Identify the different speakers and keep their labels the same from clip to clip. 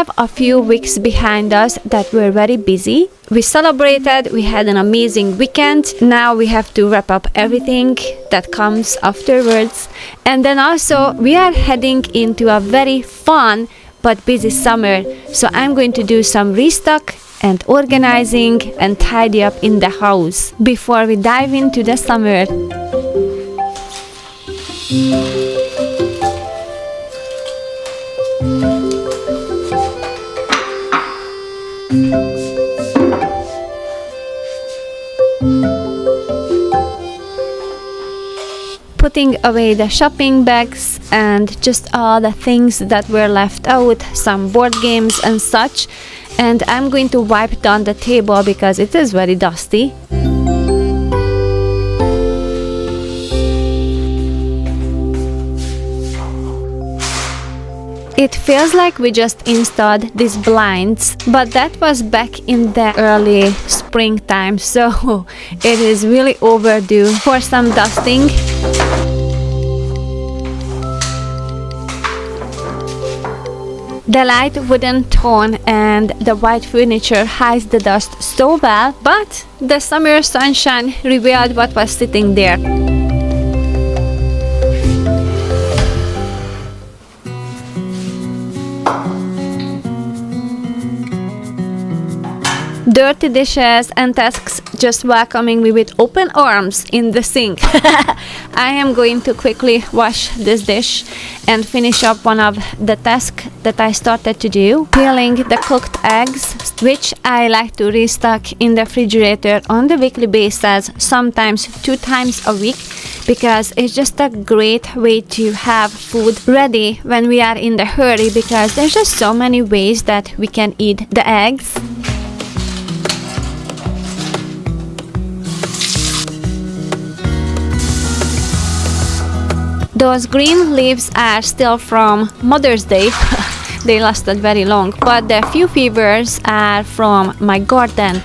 Speaker 1: have a few weeks behind us that were very busy. We celebrated, we had an amazing weekend. Now we have to wrap up everything that comes afterwards. And then also we are heading into a very fun but busy summer. So I'm going to do some restock and organizing and tidy up in the house before we dive into the summer. Putting away the shopping bags and just all the things that were left out, some board games and such. And I'm going to wipe down the table because it is very dusty. It feels like we just installed these blinds, but that was back in the early springtime, so it is really overdue for some dusting. The light wooden tone and the white furniture hides the dust so well, but the summer sunshine revealed what was sitting there. Dirty dishes and tasks just welcoming me with open arms in the sink. I am going to quickly wash this dish and finish up one of the tasks that I started to do, peeling the cooked eggs, which I like to restock in the refrigerator on the weekly basis, sometimes 2 times a week, because it's just a great way to have food ready when we are in the hurry, because there's just so many ways that we can eat the eggs. Those green leaves are still from Mother's Day. They lasted very long, but the few fibers are from my garden.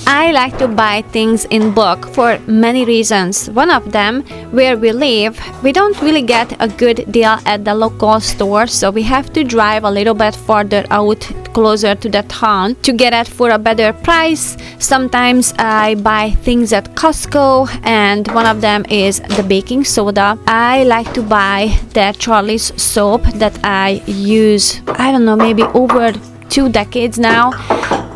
Speaker 1: I like to buy things in bulk for many reasons. One of them, where we live, we don't really get a good deal at the local store, so we have to drive a little bit further out, closer to the town, to get it for a better price. Sometimes I buy things at Costco, and one of them is the baking soda. I like to buy the Charlie's soap that I use, I don't know, maybe over 2 decades now,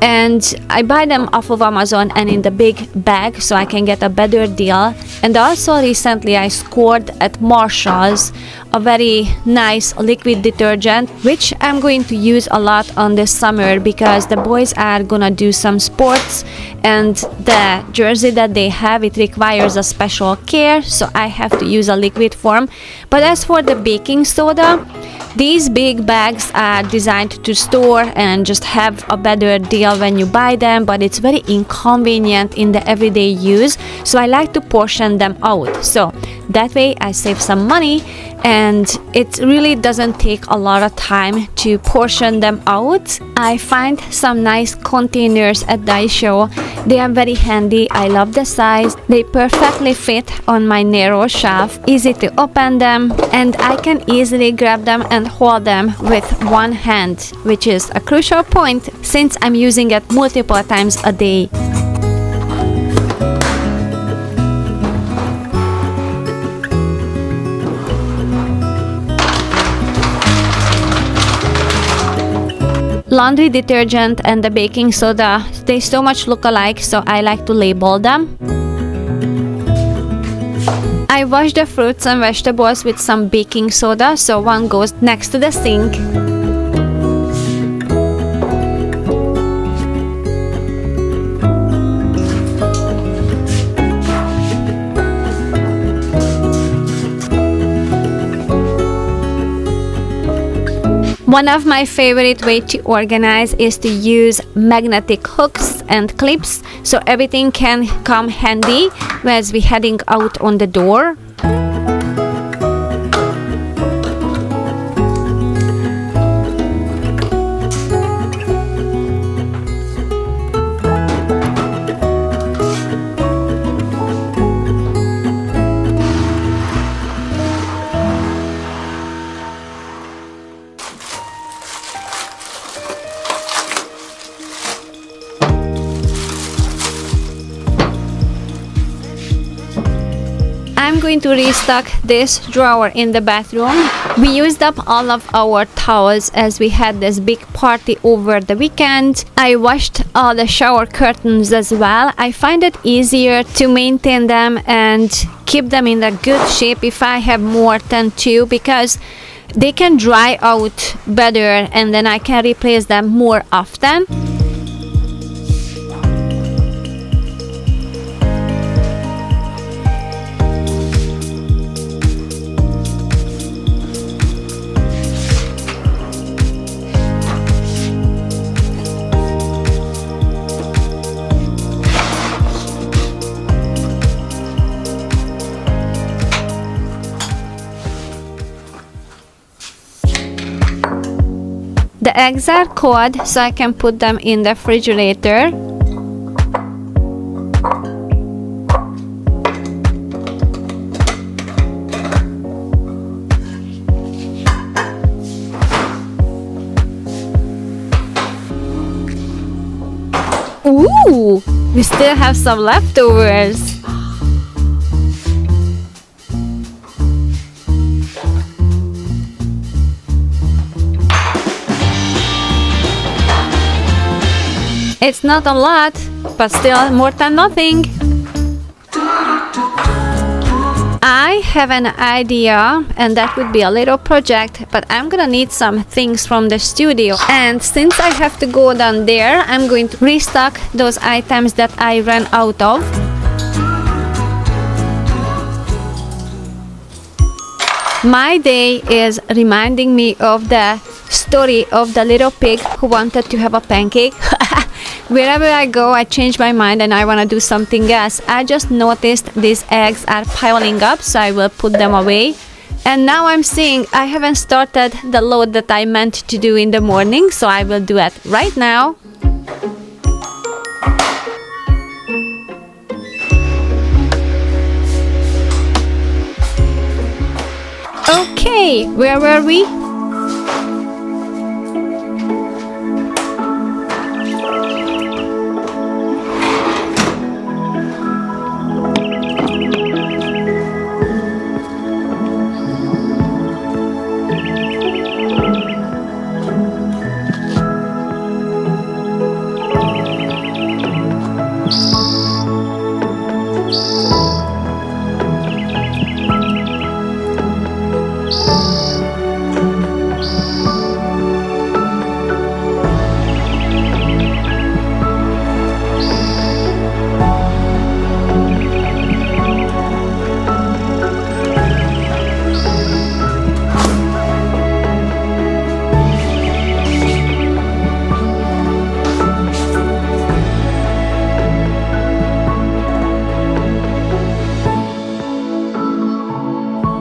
Speaker 1: and I buy them off of Amazon and in the big bag so I can get a better deal. And also recently I scored at Marshall's a very nice liquid detergent, which I'm going to use a lot on this summer because the boys are gonna do some sports, and the jersey that they have, it requires a special care, so I have to use a liquid form. But as for the baking soda, these big bags are designed to store and just have a better deal when you buy them, but it's very inconvenient in the everyday use, so I like to portion them out. So that way I save some money, and it really doesn't take a lot of time to portion them out. I find some nice containers at Daisho. They are very handy. I love the size. They perfectly fit on my narrow shelf, easy to open them, and I can easily grab them and hold them with one hand, which is a crucial point since I'm using it multiple times a day. Laundry detergent and the baking soda, they so much look alike, so I like to label them. I wash the fruits and vegetables with some baking soda, so one goes next to the sink. One of my favorite ways to organize is to use magnetic hooks and clips, so everything can come handy as we're heading out on the door. I'm going to restock this drawer in the bathroom. We used up all of our towels as we had this big party over the weekend. I washed all the shower curtains as well. I find it easier to maintain them and keep them in a good shape if I have more than two, because they can dry out better and then I can replace them more often. The eggs are cold, so I can put them in the refrigerator. Ooh, we still have some leftovers. It's not a lot, but still more than nothing. I have an idea, and that would be a little project, but I'm gonna need some things from the studio. And since I have to go down there, I'm going to restock those items that I ran out of. My day is reminding me of the story of the little pig who wanted to have a pancake. Wherever I go, I change my mind and I want to do something else. I just noticed these eggs are piling up, so I will put them away. And now I'm seeing I haven't started the load that I meant to do in the morning, so I will do it right now. Okay, where were we?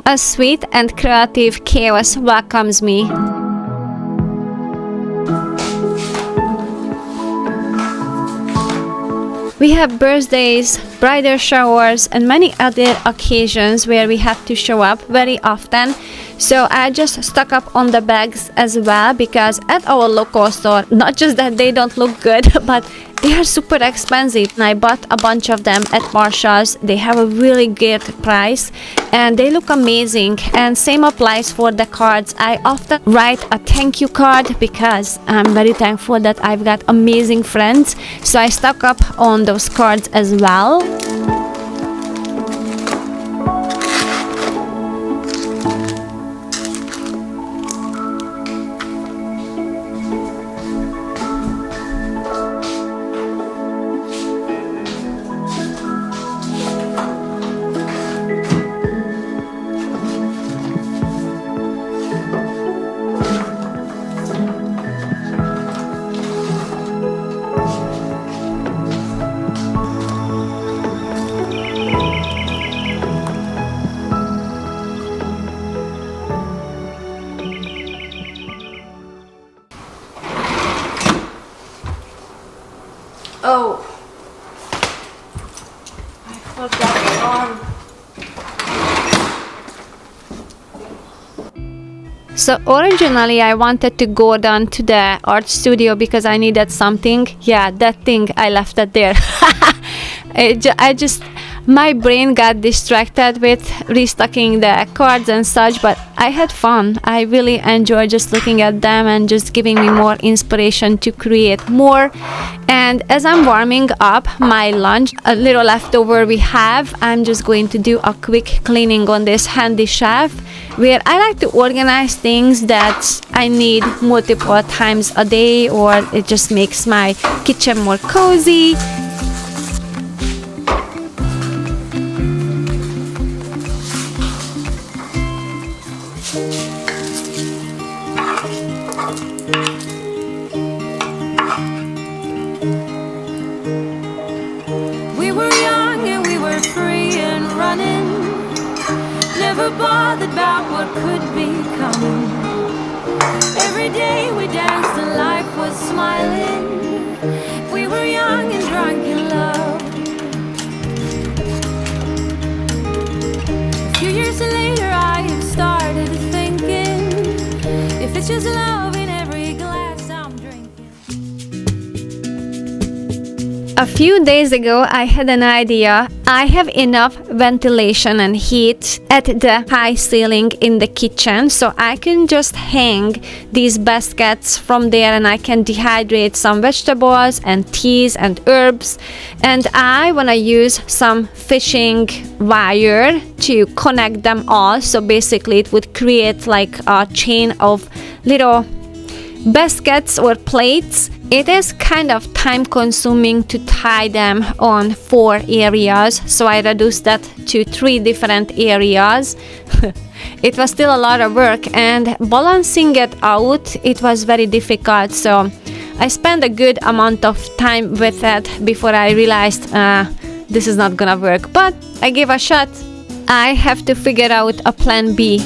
Speaker 1: A sweet and creative chaos welcomes me. We have birthdays, bridal showers, and many other occasions where we have to show up very often. So I just stock up on the bags as well, because at our local store, not just that they don't look good, but they are super expensive. And I bought a bunch of them at Marshall's. They have a really good price and they look amazing. And same applies for the cards. I often write a thank you card because I'm very thankful that I've got amazing friends. So I stock up on those cards as well. Oh, I forgot on. So originally I wanted to go down to the art studio because I needed something. Yeah, that thing, I left it there. My brain got distracted with restocking the cards and such, but I had fun. I really enjoyed just looking at them and just giving me more inspiration to create more. And as I'm warming up my lunch, a little leftover we have, I'm just going to do a quick cleaning on this handy shelf where I like to organize things that I need multiple times a day, or it just makes my kitchen more cozy.
Speaker 2: We were young and we were free and running, never bothered about what could be coming. Every day we danced and life was smiling. We were young and drunk in love. A few years later I have started thinking, if it's just love in every glass I'm drinking.
Speaker 1: A few days ago, I had an idea. I have enough ventilation and heat at the high ceiling in the kitchen, so I can just hang these baskets from there and I can dehydrate some vegetables and teas and herbs. And I want to use some fishing wire to connect them all. So basically it would create like a chain of little baskets or plates. It is kind of time consuming to tie them on 4 areas, so I reduced that to 3 different areas. It was still a lot of work, and balancing it out, it was very difficult, so I spent a good amount of time with it before I realized this is not gonna work, but I gave a shot. I have to figure out a plan B.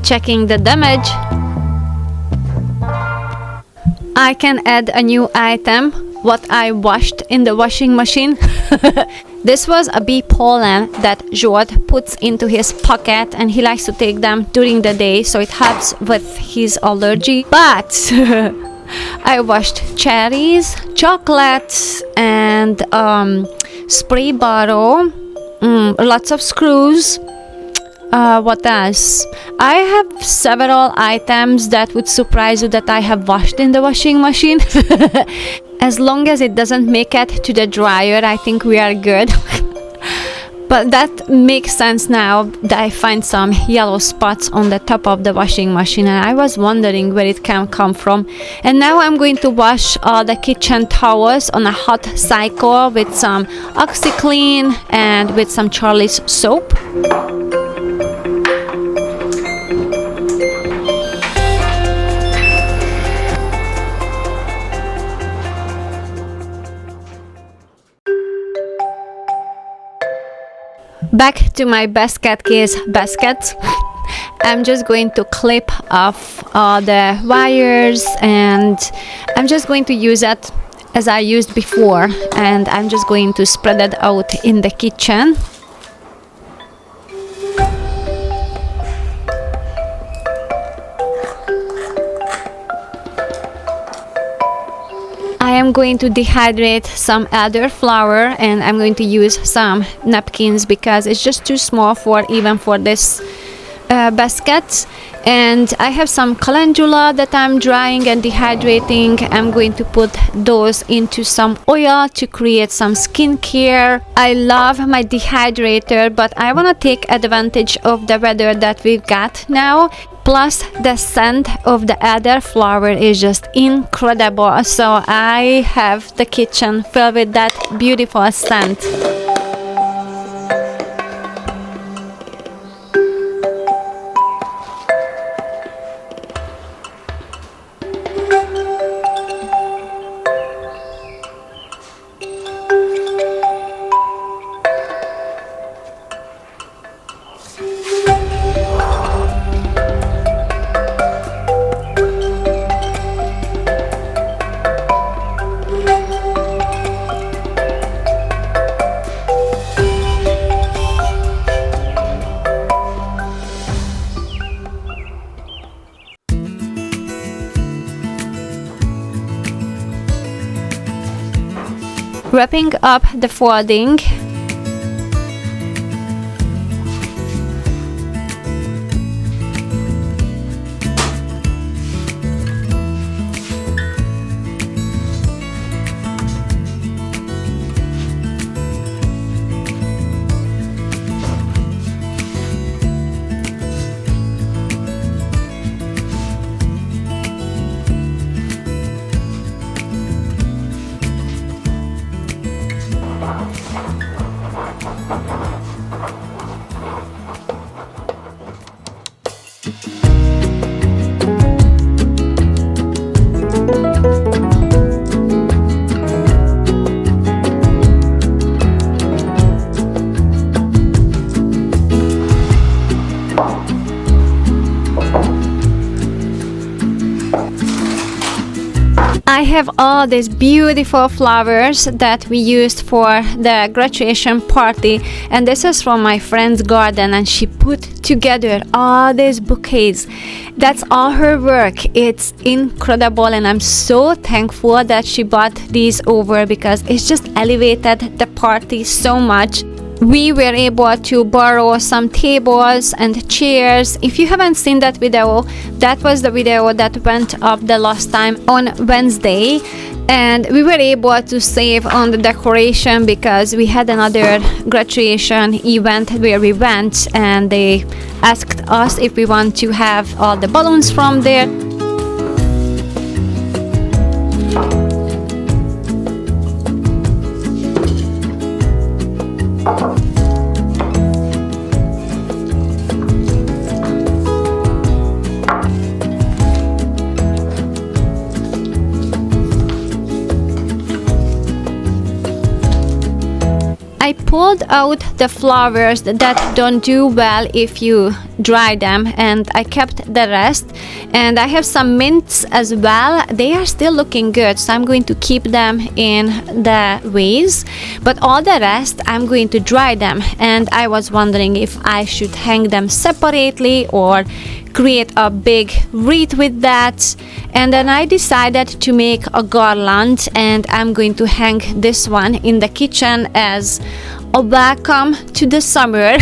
Speaker 1: Checking the damage. I can add a new item, what I washed in the washing machine. This was a bee pollen that Jord puts into his pocket, and he likes to take them during the day, so it helps with his allergy. But I washed cherries, chocolates, and spray bottle, lots of screws. What else? I have several items that would surprise you that I have washed in the washing machine. As long as it doesn't make it to the dryer, I think we are good. But that makes sense now that I find some yellow spots on the top of the washing machine, and I was wondering where it can come from. And now I'm going to wash the kitchen towels on a hot cycle with some OxyClean and with some Charlie's soap. Back to my basket case baskets. I'm just going to clip off the wires, and I'm just going to use it as I used before, and I'm just going to spread it out in the kitchen. I am going to dehydrate some elderflower, and I'm going to use some napkins because it's just too small for even for this basket. And I have some calendula that I'm drying and dehydrating. I'm going to put those into some oil to create some skincare. I love my dehydrator, but I want to take advantage of the weather that we've got now. Plus, the scent of the elderflower is just incredible. So I have the kitchen filled with that beautiful scent. Wrapping up the folding. I have all these beautiful flowers that we used for the graduation party, and this is from my friend's garden, and she put together all these bouquets. That's all her work. It's incredible, and I'm so thankful that she brought these over because it's just elevated the party so much. We were able to borrow some tables and chairs. If you haven't seen that video, that was the video that went up the last time on Wednesday, and we were able to save on the decoration because we had another graduation event where we went and they asked us if we want to have all the balloons from there. I pulled out the flowers that don't do well if you dry them, and I kept the rest. And I have some mints as well. They are still looking good, so I'm going to keep them in the vase, but all the rest I'm going to dry them. And I was wondering if I should hang them separately or create a big wreath with that. And then I decided to make a garland, and I'm going to hang this one in the kitchen as a welcome to the summer.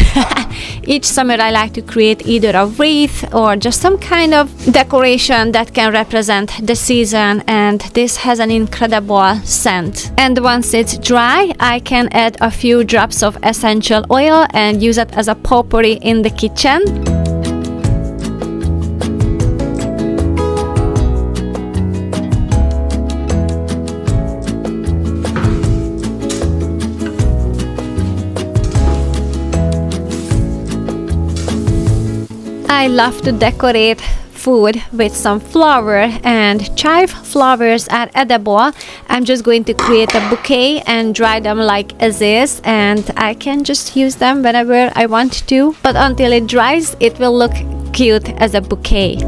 Speaker 1: Each summer I like to create either a wreath or just some kind of decoration that can represent the season, and this has an incredible scent. And once it's dry, I can add a few drops of essential oil and use it as a potpourri in the kitchen. I love to decorate food with some flower, and chive flowers are edible. I'm just going to create a bouquet and dry them like as is, and I can just use them whenever I want to, but until it dries it will look cute as a bouquet.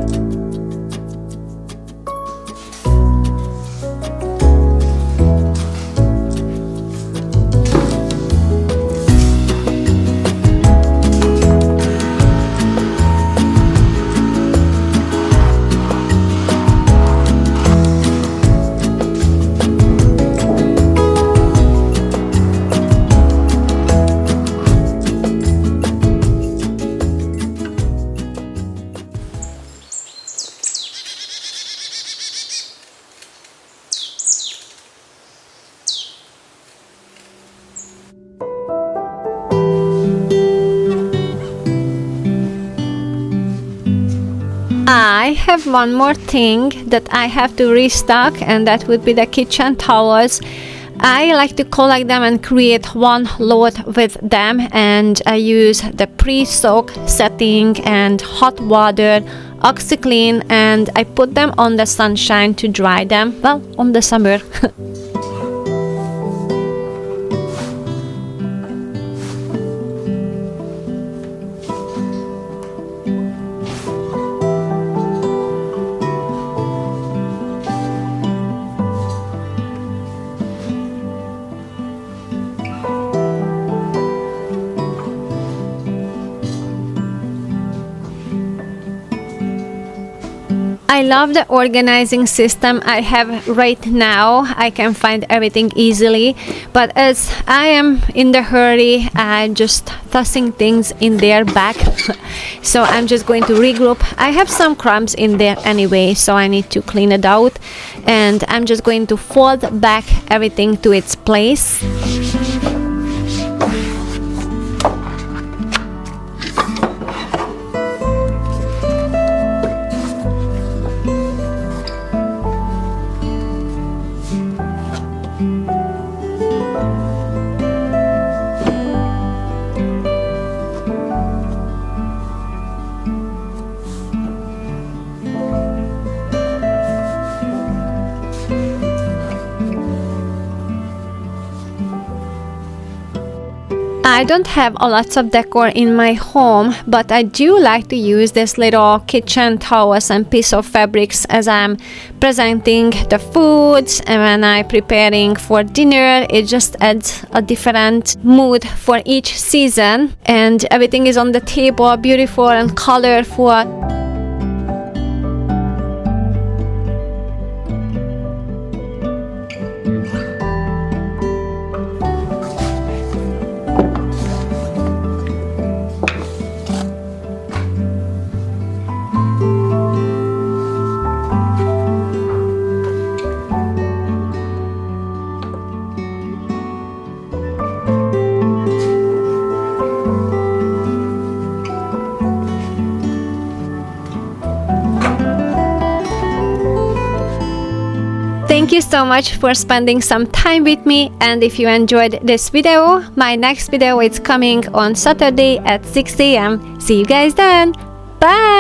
Speaker 1: I have one more thing that I have to restock, and that would be the kitchen towels. I like to collect them and create one load with them, and I use the pre-soak setting and hot water, OxyClean, and I put them on the sunshine to dry them, well, on the summer. I I love the organizing system I have right now. I can find everything easily, but as I am in the hurry, I'm just tossing things in their back. So I'm just going to regroup. I have some crumbs in there anyway, so I need to clean it out, and I'm just going to fold back everything to its place. I don't have a lot of decor in my home, but I do like to use this little kitchen towels and piece of fabrics as I'm presenting the foods, and when I'm preparing for dinner. It just adds a different mood for each season, and everything is on the table, beautiful and colorful. Thank you so much for spending some time with me, and if you enjoyed this video, my next video is coming on Saturday at 6 a.m. See you guys then. Bye!